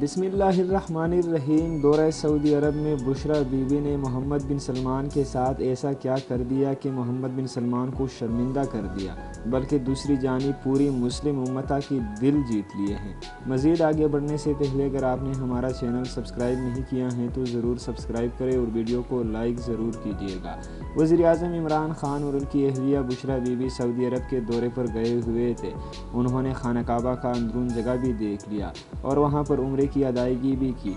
بسم اللہ الرحمن الرحیم۔ دورہ سعودی عرب میں بشریٰ بی بی نے محمد بن سلمان کے ساتھ ایسا کیا کر دیا کہ محمد بن سلمان کو شرمندہ کر دیا، بلکہ دوسری جانب پوری مسلم امت کی دل جیت لیے ہیں۔ مزید آگے بڑھنے سے پہلے اگر آپ نے ہمارا چینل سبسکرائب نہیں کیا ہے تو ضرور سبسکرائب کریں اور ویڈیو کو لائک ضرور کیجیے گا۔ وزیر اعظم عمران خان اور ان کی اہلیہ بشریٰ بی بی سعودی عرب کے دورے پر گئے ہوئے تھے۔ انہوں نے خانہ کعبہ کا اندرون جگہ بھی دیکھ لیا اور وہاں پر عمرے کی ادائیگی بھی کی۔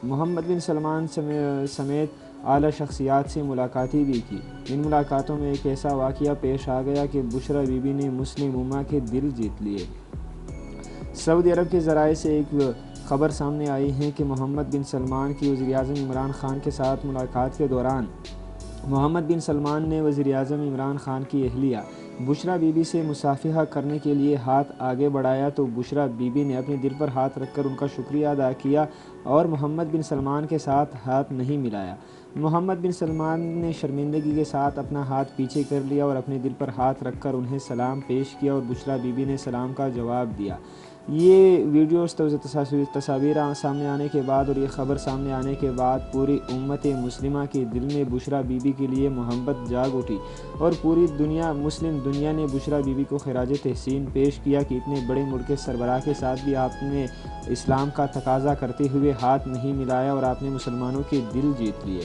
محمد بن سلمان سمیت اعلیٰ شخصیات سے ملاقاتیں بھی کی۔ ان ملاقاتوں میں ایک ایسا واقعہ پیش آ گیا کہ بشریٰ بی بی نے مسلم امت کے دل جیت لیے۔ سعودی عرب کے ذرائع سے ایک خبر سامنے آئی ہے کہ محمد بن سلمان کی وزیر اعظم عمران خان کے ساتھ ملاقات کے دوران محمد بن سلمان نے وزیر اعظم عمران خان کی اہلیہ بشریٰ بی بی سے مصافحہ کرنے کے لیے ہاتھ آگے بڑھایا تو بشریٰ بی بی نے اپنے دل پر ہاتھ رکھ کر ان کا شکریہ ادا کیا اور محمد بن سلمان کے ساتھ ہاتھ نہیں ملایا۔ محمد بن سلمان نے شرمندگی کے ساتھ اپنا ہاتھ پیچھے کر لیا اور اپنے دل پر ہاتھ رکھ کر انہیں سلام پیش کیا اور بشریٰ بی بی نے سلام کا جواب دیا۔ یہ ویڈیوز تصاویر سامنے آنے کے بعد اور یہ خبر سامنے آنے کے بعد پوری امت مسلمہ کے دل میں بشریٰ بی بی کے لیے محبت جاگ اٹھی اور پوری مسلم دنیا نے بشریٰ بی بی کو خراج تحسین پیش کیا کہ اتنے بڑے ملک کے سربراہ کے ساتھ بھی آپ نے اسلام کا تقاضا کرتے ہوئے ہاتھ نہیں ملایا اور آپ نے مسلمانوں کے دل جیت لیے۔